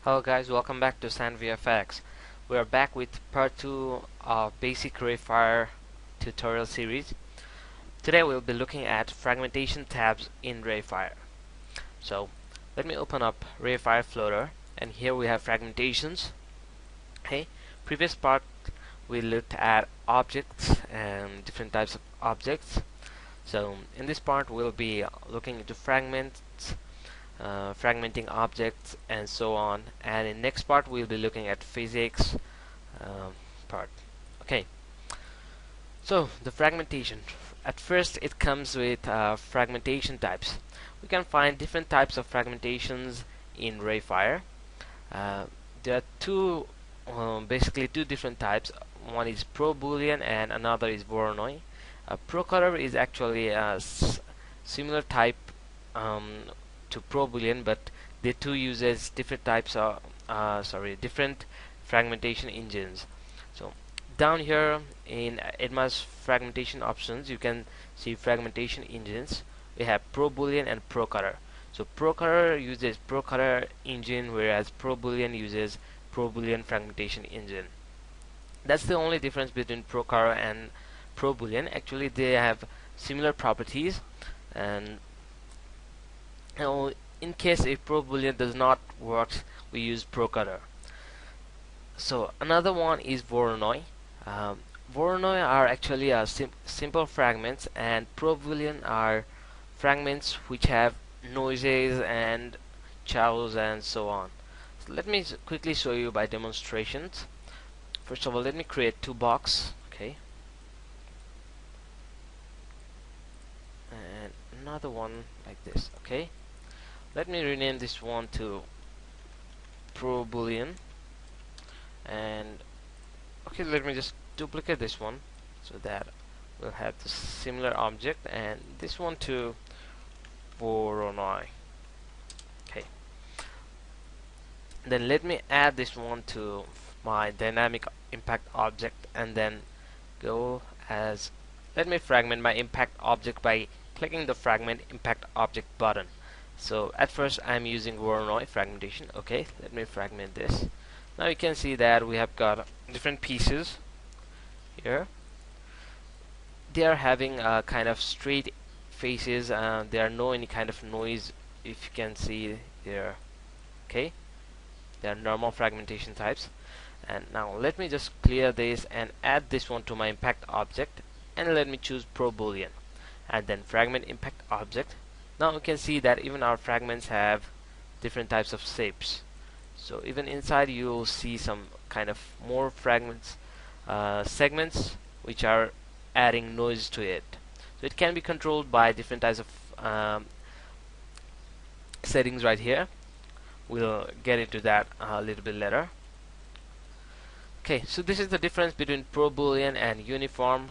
Hello guys, welcome back to Sanvfx. We are back with part 2 of basic rayfire tutorial series. Today we'll be looking at fragmentation tabs in rayfire. So let me open up rayfire floater, and here we have fragmentations. Okay, previous part we looked at objects and different types of objects. So in this part we'll be looking into fragments, fragmenting objects, and so on. And in next part we'll be looking at physics part. Okay, so the fragmentation. At first it comes with fragmentation types. We can find different types of fragmentations in rayfire. There are basically two different types. One is ProBoolean and another is Voronoi. Procolor is actually a similar type to ProBoolean, but they too uses different types of different fragmentation engines. So down here in advanced fragmentation options, you can see fragmentation engines. We have ProBoolean and Procolor. So Procolor uses Procolor engine, whereas ProBoolean uses ProBoolean fragmentation engine. That's the only difference between Procolor and ProBoolean. Actually, they have similar properties, and in case if ProBoolean does not work, we use Procolor. So another one is Voronoi. Voronoi are actually simple fragments, and ProBoolean are fragments which have noises and chows and so on. So let me quickly show you by demonstrations. First of all, let me create two boxes. Okay, and another one like this. Okay, let me rename this one to ProBoolean, and okay, let me just duplicate this one so that we'll have the similar object, and this one to Voronoi. Okay, then let me add this one to my dynamic impact object, and then go as, let me fragment my impact object by clicking the fragment impact object button. So at first I'm using Voronoi fragmentation. Okay, let me fragment this. Now you can see that we have got different pieces here. They are having kind of straight faces, there are no any kind of noise, if you can see there. Okay, they are normal fragmentation types. And now let me just clear this and add this one to my impact object, and let me choose ProBoolean and then fragment impact object. Now you can see that even our fragments have different types of shapes. So even inside you will see some kind of more fragments, segments which are adding noise to it. So it can be controlled by different types of settings right here. We'll get into that a little bit later. Okay, so this is the difference between ProBoolean and uniform.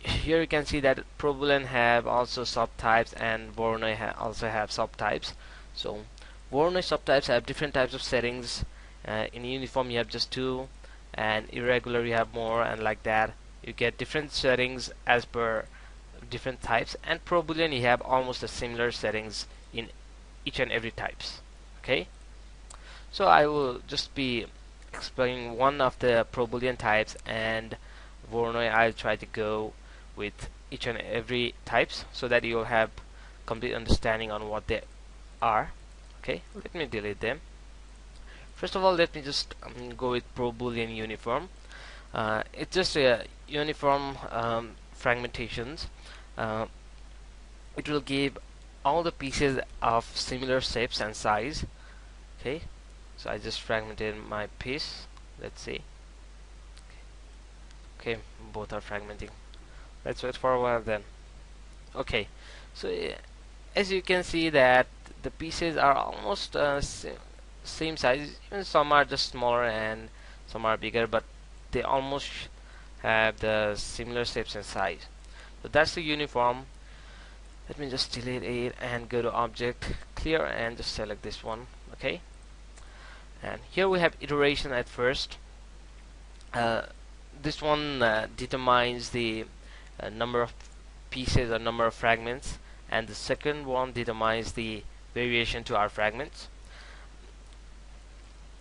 Here you can see that ProBoolean have also subtypes, and Voronoi also have subtypes. So Voronoi subtypes have different types of settings. In uniform you have just two, and irregular you have more, and like that you get different settings as per different types. And ProBoolean you have almost the similar settings in each and every types. Okay, so I will just be explaining one of the ProBoolean types, and Voronoi I'll try to go with each and every types so that you'll have complete understanding on what they are. Okay, let me delete them. First of all, let me just go with ProBoolean uniform. It's just a uniform fragmentations. It will give all the pieces of similar shapes and size. Okay, so I just fragmented my piece. Let's see. Okay, both are fragmenting. Let's wait for a while then. Okay, so as you can see that the pieces are almost same size. Even some are just smaller and some are bigger, but they almost have the similar shapes and size. So that's the uniform. Let me just delete it and go to object, clear, and just select this one. Okay, and here we have iteration at first. This one determines the number of pieces or number of fragments, and the second one determines the variation to our fragments.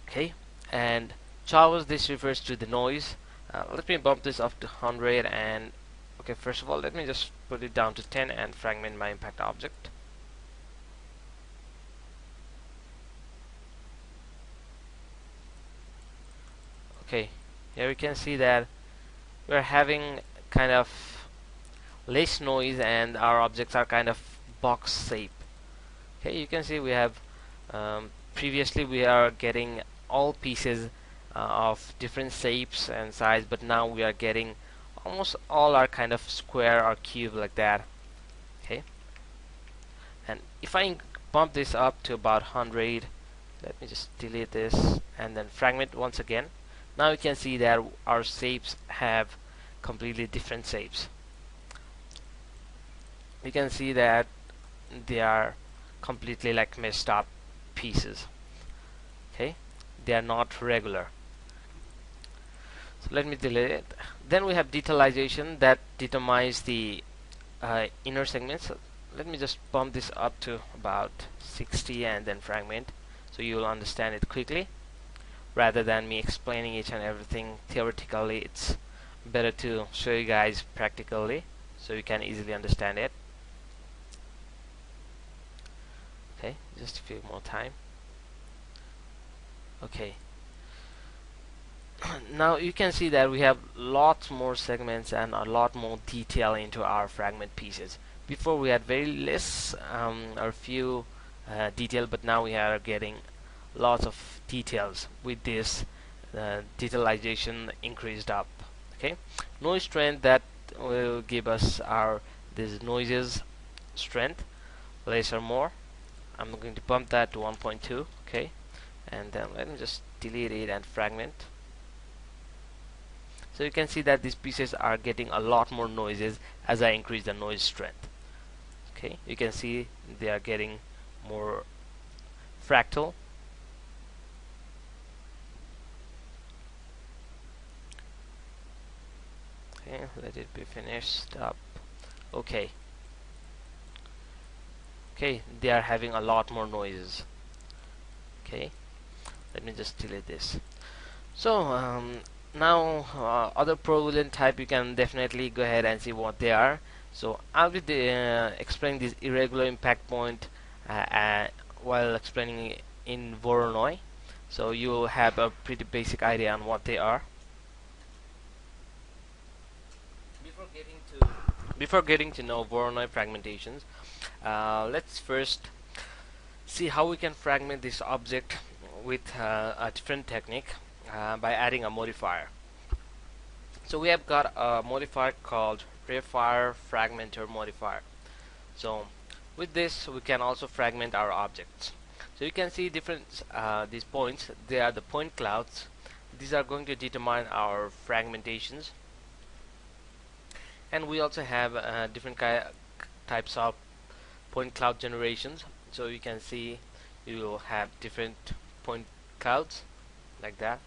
Okay, and chows, this refers to the noise. Let me bump this up to 100, and okay, first of all let me just put it down to 10 and fragment my impact object. Okay, here we can see that we're having kind of less noise and our objects are kind of box shape. Okay, you can see we have previously we are getting all pieces of different shapes and size, but now we are getting almost all are kind of square or cube like that. Okay, and if I bump this up to about 100, let me just delete this and then fragment once again. Now you can see that our shapes have completely different shapes. You can see that they are completely like messed up pieces. Okay, they are not regular. So let me delete it. Then we have detailization that determines the inner segments. Let me just bump this up to about 60 and then fragment, so you will understand it quickly. Rather than me explaining each and everything theoretically, it's better to show you guys practically so you can easily understand it. Okay, just a few more time. Okay, now you can see that we have lots more segments and a lot more detail into our fragment pieces. Before we had very less or few detail, but now we are getting lots of details with this detailization increased up. Okay, noise strength, that will give us our these noises strength, less or more. I'm going to bump that to 1.2. okay, and then let me just delete it and fragment. So you can see that these pieces are getting a lot more noises as I increase the noise strength. Okay, you can see they are getting more fractal. Okay, let it be finished up. Okay, okay, they are having a lot more noises. Okay, let me just delete this. So now other ProBoolean type, you can definitely go ahead and see what they are. So I'll be explaining this irregular impact point while explaining in Voronoi, so you will have a pretty basic idea on what they are. Before getting to know Voronoi fragmentations, let's first see how we can fragment this object with a different technique by adding a modifier. So we have got a modifier called rayfire fragmenter modifier. So with this we can also fragment our objects. So you can see different these points, they are the point clouds. These are going to determine our fragmentations, and we also have different types of point cloud generations. So you can see you will have different point clouds like that.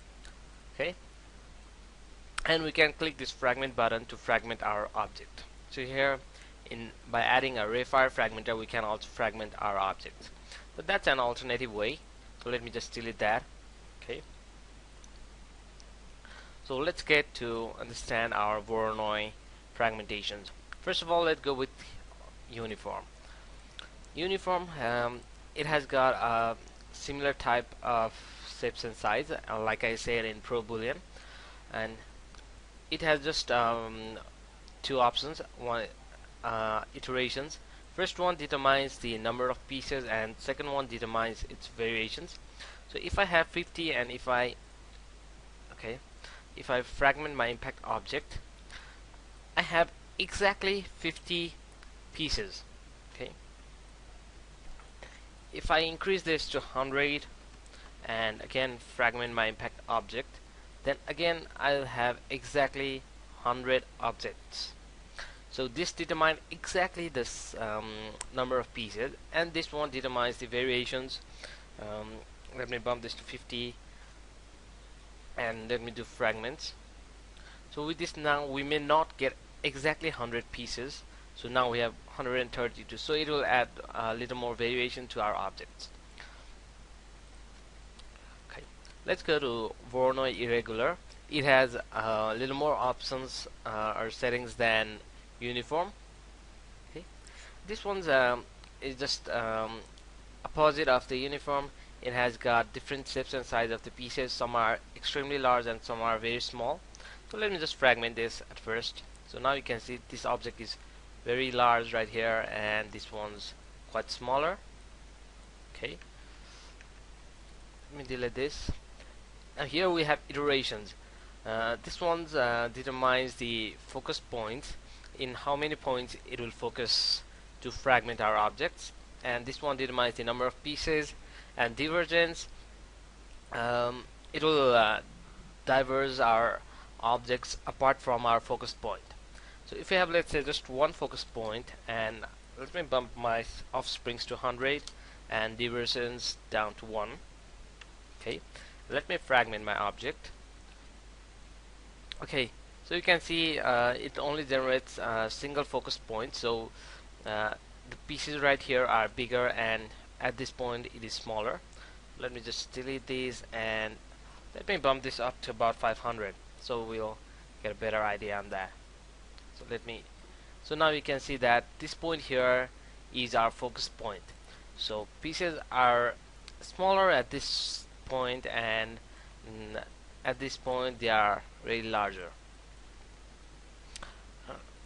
Okay, and we can click this fragment button to fragment our object. So here by adding a rayfire fragmenter, we can also fragment our objects. But that's an alternative way, so let me just delete that. Okay, so let's get to understand our Voronoi fragmentations. First of all, let's go with uniform. Uniform, it has got a similar type of shapes and size, like I said in ProBoolean, and it has just two options, one iterations. First one determines the number of pieces, and second one determines its variations. So if I have 50 and if I fragment my impact object, I have exactly 50 pieces. Okay, if I increase this to 100 and again fragment my impact object, then again I'll have exactly 100 objects. So this determines exactly this number of pieces, and this one determines the variations. Let me bump this to 50 and let me do fragments. So with this now we may not get exactly 100 pieces, so now we have 132, so it will add a little more variation to our objects. Okay, Let's go to Voronoi irregular. It has a little more options or settings than uniform. Okay. This one's is just opposite of the uniform. It has got different shapes and size of the pieces. Some are extremely large and some are very small. So let me just fragment this at first. So now you can see this object is very large right here, and this one's quite smaller. Okay. Let me delete this. And here we have iterations. This one determines the focus points, in how many points it will focus to fragment our objects, and this one determines the number of pieces and divergence. It will diverge our objects apart from our focus point. So if we have, let's say, just one focus point, and let me bump my offsprings to 100 and divergence down to 1. Okay, let me fragment my object. Okay, so you can see it only generates a single focus point, so the pieces right here are bigger, and at this point it is smaller. Let me just delete these and let me bump this up to about 500, so we'll get a better idea on that. So now you can see that this point here is our focus point. So pieces are smaller at this point, and at this point they are really larger.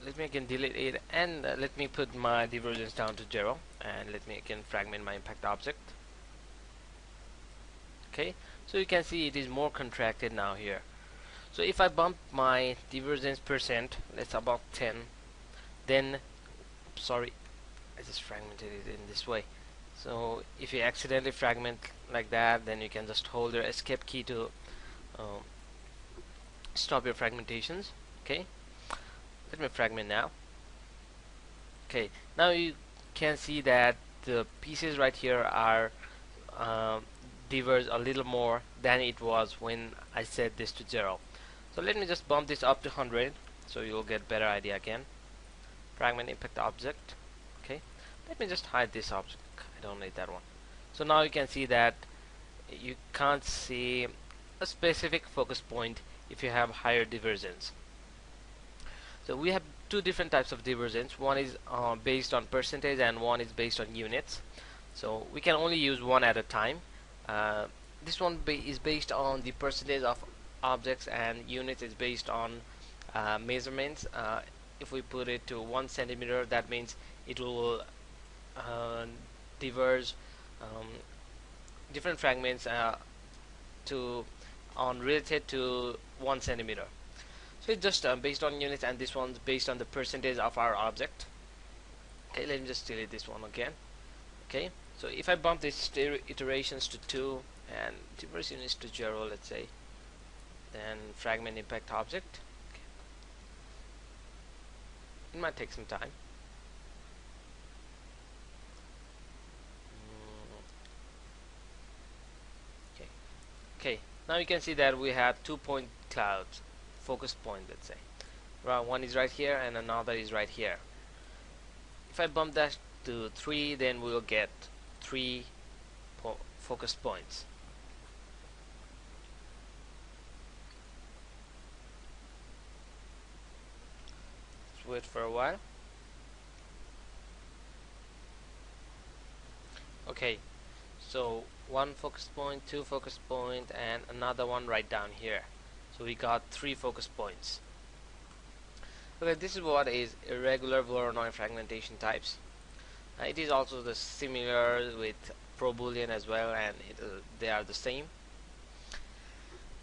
Let me again delete it, and let me put my divergence down to 0, and let me again fragment my impact object. Okay, so you can see it is more contracted now here. So if I bump my divergence percent, let's about 10, then sorry, I just fragmented it in this way. So if you accidentally fragment like that, then you can just hold your escape key to stop your fragmentations. Okay, let me fragment now. Okay, now you can see that the pieces right here are diverged a little more than it was when I set this to 0. So let me just bump this up to 100, so you'll get better idea again. Fragment impact object. Okay, let me just hide this object. I don't need that one. So now you can see that you can't see a specific focus point if you have higher divergence. So we have two different types of divergence. One is based on percentage, and one is based on units. So we can only use one at a time. This one is based on the percentage of objects, and units is based on measurements. If we put it to 1 centimeter, that means it will diverge different fragments related to 1 centimeter. So it's just based on units, and this one's based on the percentage of our object. Okay, let me just delete this one again. Okay, so if I bump these iterations to 2 and diverse units to 0, let's say, then fragment impact object. Okay. It might take some time. Okay, now you can see that we have 2-point clouds, focus point, let's say. One is right here and another is right here. If I bump that to 3, then we'll get 3 focus points. Let's wait for a while. Okay, so 1 focus point, 2 focus point, and another one right down here. So we got 3 focus points. Okay, this is what is irregular Voronoi fragmentation types. It is also similar with ProBoolean as well, and they are the same.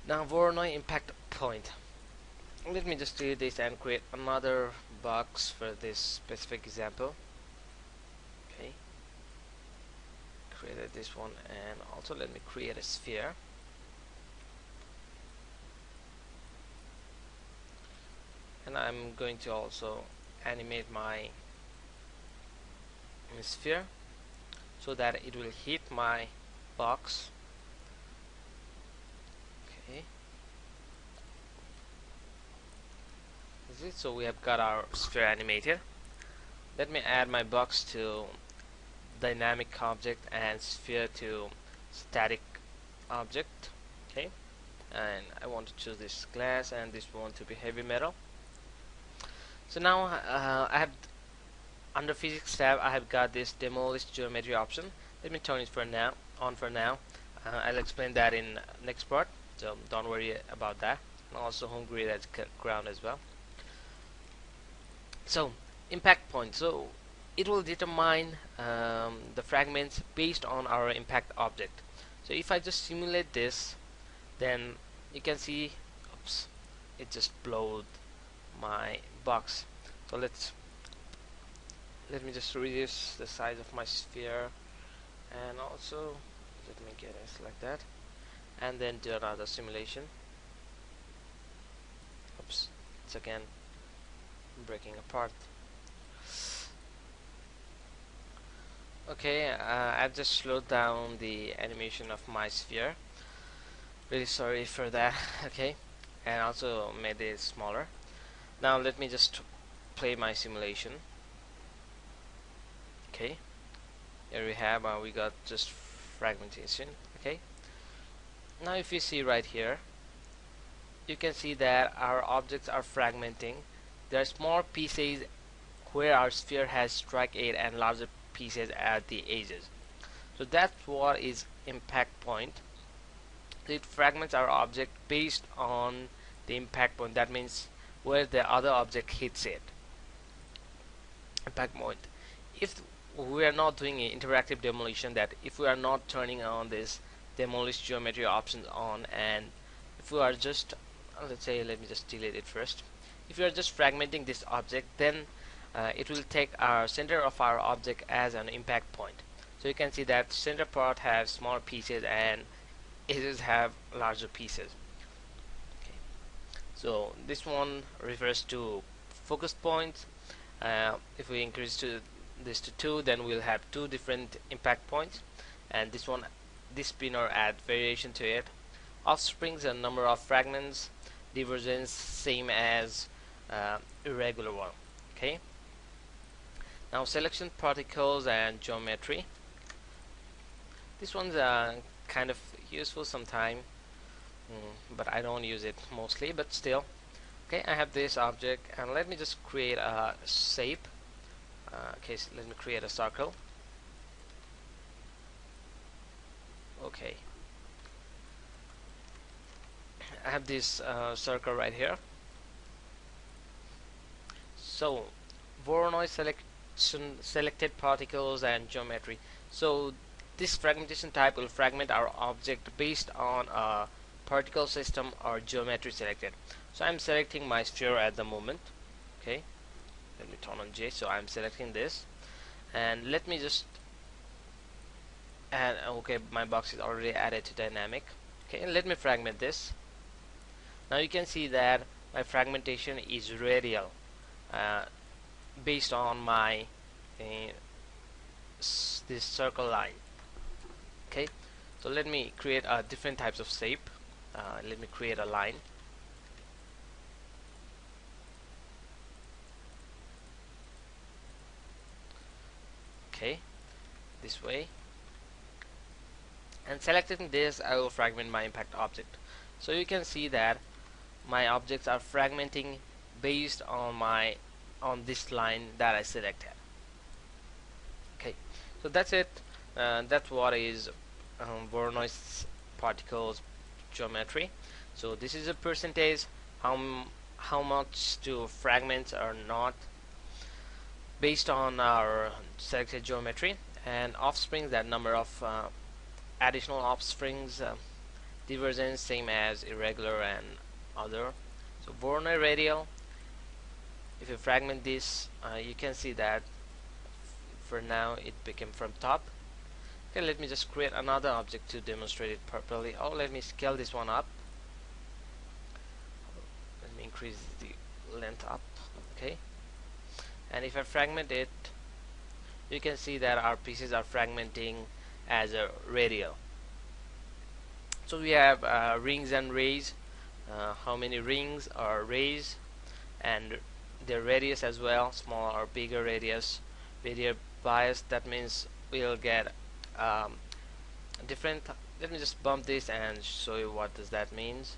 Now Voronoi impact point. Let me just delete this and create another box for this specific example. Okay, created this one, and also let me create a sphere. And I'm going to also animate my sphere so that it will hit my box. Okay, this is it. So we have got our sphere animated. Let me add my box to dynamic object and sphere to static object. Okay, and I want to choose this glass and this one to be heavy metal. So now I have under physics tab I have got this demolish geometry option. Let me turn it for now on for now. I'll explain that in next part, so don't worry about that. And also home grid as ground as well. So impact point, so it will determine the fragments based on our impact object. So if I just simulate this, then you can see, oops, it just blowed my box. So let me just reduce the size of my sphere, and also let me get it like that, and then do another simulation. Oops, it's again breaking apart. Okay, I've just slowed down the animation of my sphere. Really sorry for that. Okay, and also made it smaller. Now let me just play my simulation. Okay, here we have we got just fragmentation. Okay, now if you see right here, you can see that our objects are fragmenting. There are small pieces where our sphere has strike edge and larger pieces at the edges. So that's what is impact point. It fragments our object based on the impact point. That means where the other object hits it. Impact point. If we are not doing an interactive demolition, that if we are not turning on this demolish geometry options on, and if we are just let's say, let me just delete it first. If you are just fragmenting this object, then it will take our center of our object as an impact point. So you can see that center part has small pieces and edges have larger pieces. Okay. So this one refers to focus points. If we increase this to 2, then we'll have 2 different impact points, and this spinner add variation to it. Offsprings a number of fragments, divergence same as irregular one. Okay. Now selection particles and geometry. This one's kind of useful sometime, but I don't use it mostly, but still. Okay, I have this object, and let me just create a shape. Okay, so let me create a circle. Okay, I have this circle right here. So Voronoi selection, selected particles and geometry. So this fragmentation type will fragment our object based on a particle system or geometry selected. So I'm selecting my sphere at the moment. Okay, let me turn on J. So I'm selecting this, and let me just add. Okay, my box is already added to dynamic. Okay, and let me fragment this. Now you can see that my fragmentation is radial, based on my this circle line. Okay, so let me create different types of shape. Let me create a line. Okay, this way, and selecting this, I will fragment my impact object. So you can see that my objects are fragmenting based on this line that I selected. Okay, so that's it. That's what is Voronoi particles geometry. So this is a percentage how much to fragments or not based on our selected geometry, and offsprings, that number of additional offsprings, divergence same as irregular and other. So Voronoi radial, if you fragment this, you can see that for now it became from top. Okay, let me just create another object to demonstrate it properly. Oh, let me scale this one up. Let me increase the length up. Okay, and if I fragment it, you can see that our pieces are fragmenting as a radial. So we have rings and rays, how many rings or rays, and their radius as well, small or bigger radius. Radial bias, that means we'll get different let me just bump this and show you what does that means.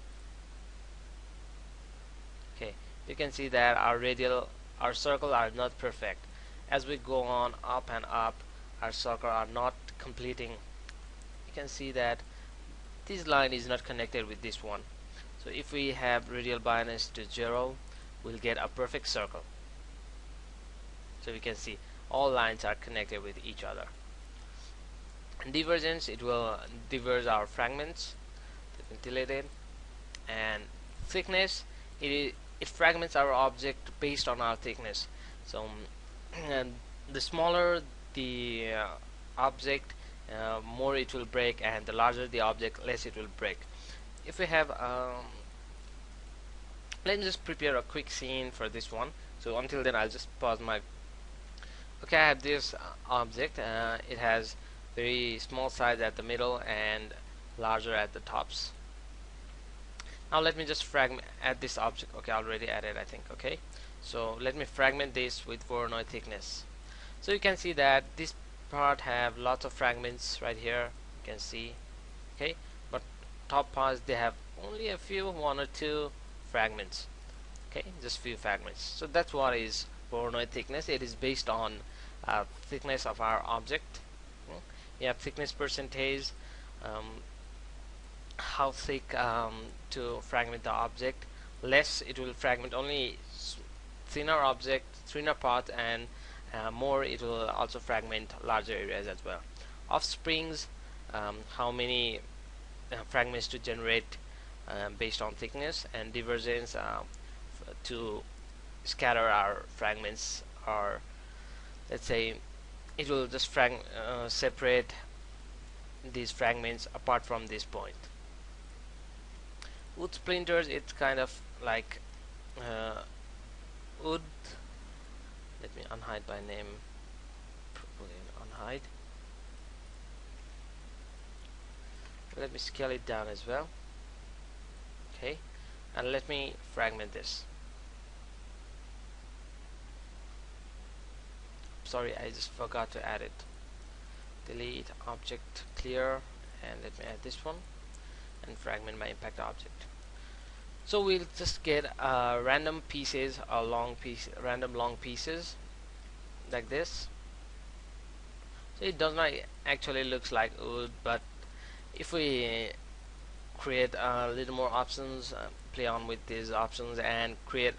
Okay, you can see that our circle are not perfect. As we go on up and up, our circle are not completing. You can see that this line is not connected with this one. So if we have radial bias to 0, we'll get a perfect circle. So we can see all lines are connected with each other. And divergence, it will diverge our fragments. Let me delete it. And thickness, it fragments our object based on our thickness. So and the smaller the object, more it will break, and the larger the object, less it will break. If we have let me just prepare a quick scene for this one. So until then, I'll just pause my. Okay, I have this object. It has very small size at the middle and larger at the tops. Now let me just fragment add this object. Okay, I already added, I think. Okay, so let me fragment this with Voronoi thickness. So you can see that this part have lots of fragments right here. You can see. Okay, but top parts, they have only a few, one or two fragments. Okay, just few fragments. So that's what is Voronoi thickness. It is based on thickness of our object. You have thickness percentage, how thick to fragment the object. Less, it will fragment only thinner object, thinner part, and more it will also fragment larger areas as well. Offsprings, how many fragments to generate based on thickness, and divergence, to scatter our fragments, or let's say it will just separate these fragments apart from this point. Wood splinters, it's kind of like wood. Let me unhide by name. ProBoolean unhide. Let me scale it down as well. Okay, and let me fragment this. Sorry, I just forgot to add it. Delete object clear, and let me add this one and fragment my impact object. So we'll just get random pieces, random long pieces like this. So it does not actually looks like wood, but if we create a little more options, play on with these options and create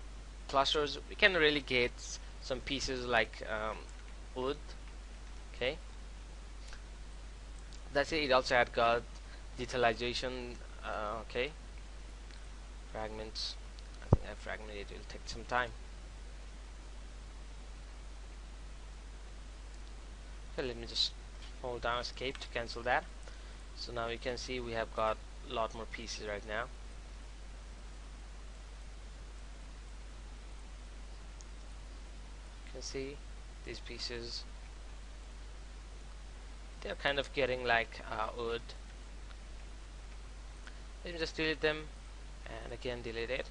clusters, we can really get some pieces like wood. Okay, that's it. It also had got detailization. Okay, fragments, I think I fragmented it, will take some time. Okay, let me just hold down escape to cancel that. So now you can see we have got a lot more pieces right now. You can see these pieces, they're kind of getting like wood. Let me just delete them and again delete it.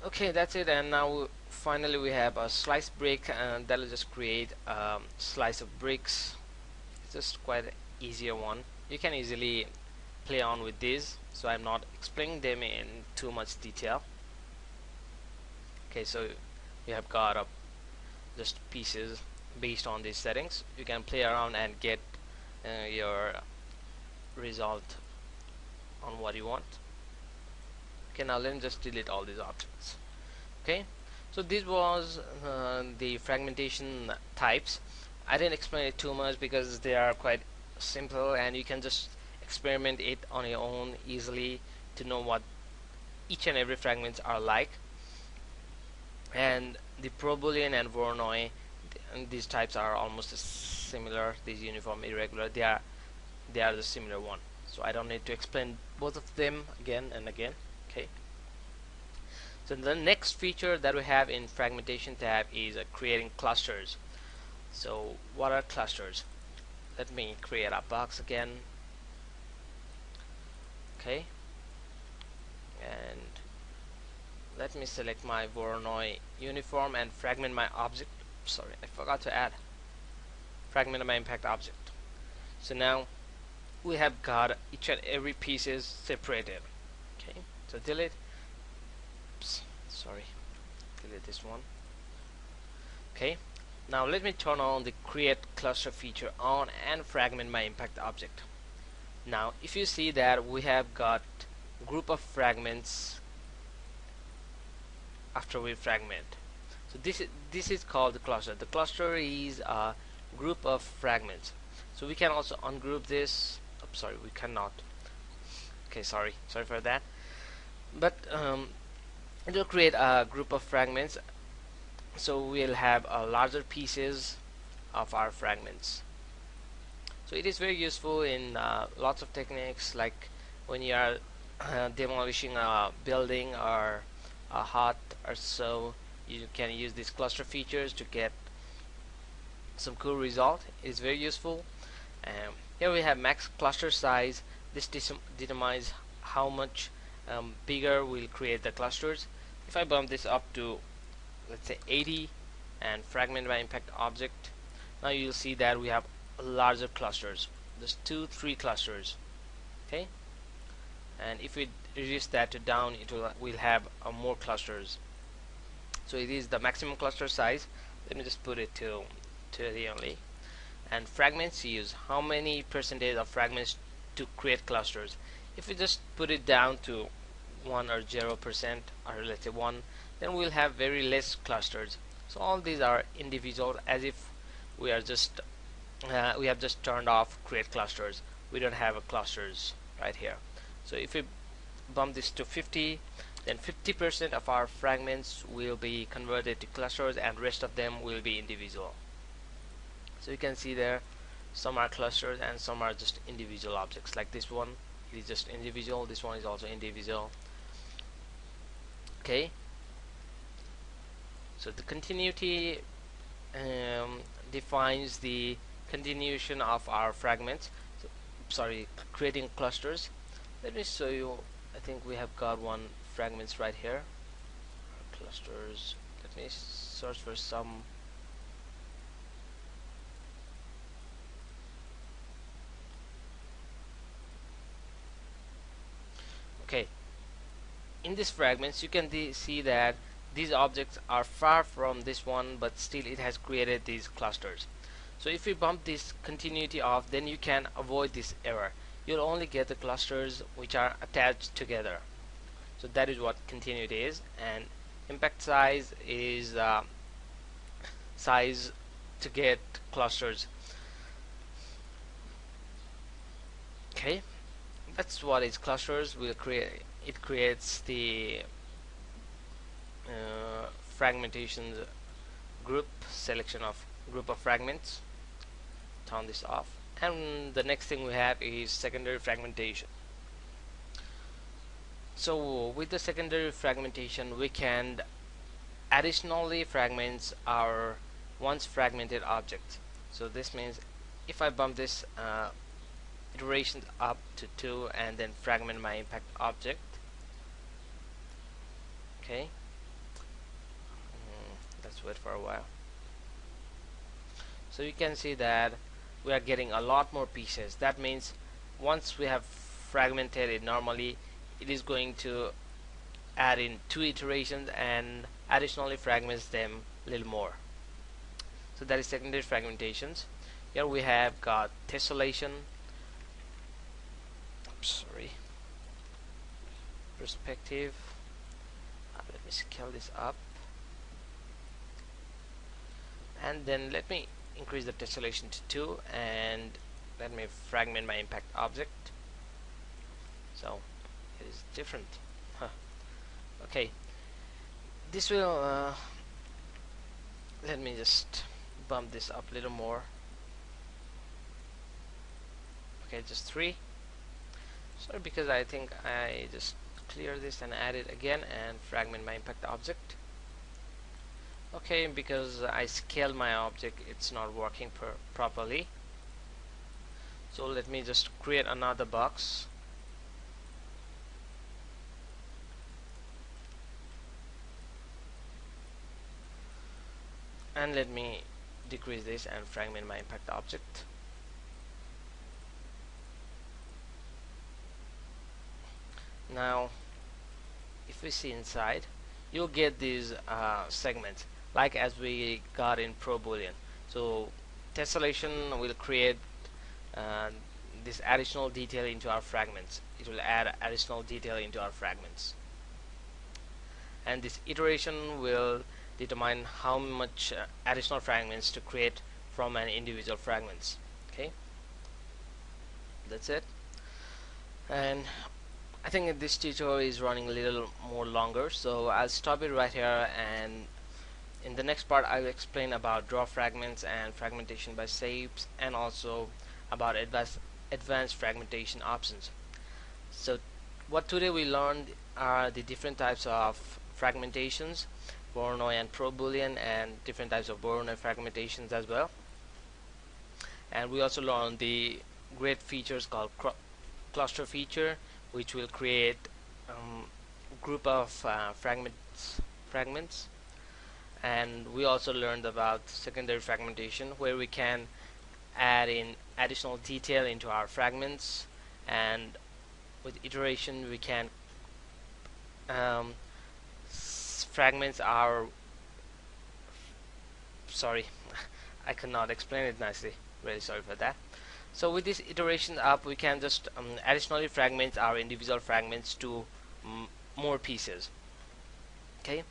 Okay, that's it. And now finally we have a slice brick, and that'll just create a slice of bricks. It's just quite an easier one. You can easily play on with these, so I'm not explaining them in too much detail. Okay, so you have got just pieces based on these settings. You can play around and get your result on what you want. Okay, now let me just delete all these objects. Okay, so this was the fragmentation types. I didn't explain it too much because they are quite simple, and you can just experiment it on your own easily to know what each and every fragments are like. And the ProBoolean and Voronoi, these types are almost similar. These uniform, irregular, they are the similar one. So I don't need to explain both of them again and again. Okay. So the next feature that we have in Fragmentation tab is creating clusters. So what are clusters? Let me create a box again. Okay. And let me select my Voronoi uniform and fragment my object. Sorry, I forgot to add fragment my impact object. So now we have got each and every pieces separated. Okay, so delete. Oops, sorry, delete this one. Okay, now let me turn on the create cluster feature on and fragment my impact object. Now if you see that we have got group of fragments after we fragment. So this is called the cluster. The cluster is a group of fragments. So we can also ungroup this. Oh, sorry, we cannot. Okay, sorry for that. But it will create a group of fragments. So we'll have larger pieces of our fragments. So it is very useful in lots of techniques, like when you are demolishing a building or a hut or so. You can use these cluster features to get some cool result. It is very useful. Here we have max cluster size. This determines how much bigger we'll create the clusters. If I bump this up to, let's say, 80 and fragment by impact object, now you'll see that we have larger clusters. There's 2-3 clusters. Okay, and if we reduce that to down, we'll have more clusters. So it is the maximum cluster size. Let me just put it to 30 only. And fragments use how many percentage of fragments to create clusters. If we just put it down to 1 or 0%, or let's say 1, then we'll have very less clusters. So all these are individual, as if we are just we have just turned off create clusters. We don't have a clusters right here. So if we bump this to 50, then 50% of our fragments will be converted to clusters and rest of them will be individual. So you can see there, some are clusters and some are just individual objects. Like this one, it is just individual. This one is also individual. Okay, so the continuity defines the continuation of our fragments. So, sorry, creating clusters. Let me show you. I think we have got one fragments right here. Clusters. Let me search for some. Okay, in these fragments you can see that these objects are far from this one, but still it has created these clusters. So if we bump this continuity off, then you can avoid this error. You'll only get the clusters which are attached together. So that is what continuity is. And impact size is size to get clusters. Okay, that's what is clusters. It creates the fragmentation group selection of group of fragments. Turn this off, and the next thing we have is secondary fragmentation. So with the secondary fragmentation, we can additionally fragment our once fragmented object. So this means if I bump this iterations up to 2 and then fragment my impact object. Okay, let's wait for a while. So you can see that we are getting a lot more pieces. That means once we have fragmented it normally, it is going to add in 2 iterations and additionally fragments them a little more. So that is secondary fragmentations. Here we have got tessellation. Sorry, perspective. Let me scale this up, and then let me increase the tessellation to 2, and let me fragment my impact object. So it is different. Okay, this will let me just bump this up a little more. Okay, just 3. Sorry, because I think I just clear this and add it again and fragment my impact object. Okay, because I scaled my object, it's not working properly. So let me just create another box. And let me decrease this and fragment my impact object. Now if we see inside, you'll get these segments like as we got in ProBoolean. So tessellation will create uh, this additional detail into our fragments. It will add additional detail into our fragments, and this iteration will determine how much additional fragments to create from an individual fragments. Okay, that's it. And I think this tutorial is running a little more longer, so I'll stop it right here, and in the next part I'll explain about draw fragments and fragmentation by shapes, and also about advanced fragmentation options. So what today we learned are the different types of fragmentations, Voronoi and ProBoolean, and different types of Voronoi fragmentations as well. And we also learned the great features called cluster feature, which will create group of fragments. And we also learned about secondary fragmentation, where we can add in additional detail into our fragments, and with iteration we can fragments are sorry I could not explain it nicely, really sorry for that. So with this iteration up, we can just additionally fragment our individual fragments to more pieces. Okay,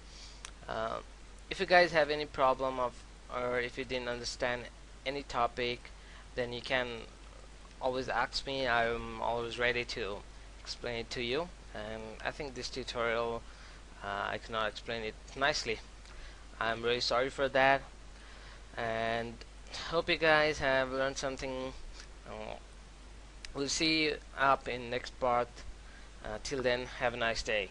if you guys have any problem or if you didn't understand any topic, then you can always ask me. I'm always ready to explain it to you, and I think this tutorial I cannot explain it nicely. I'm really sorry for that, and hope you guys have learned something. We'll see you up in next part. Till then, have a nice day.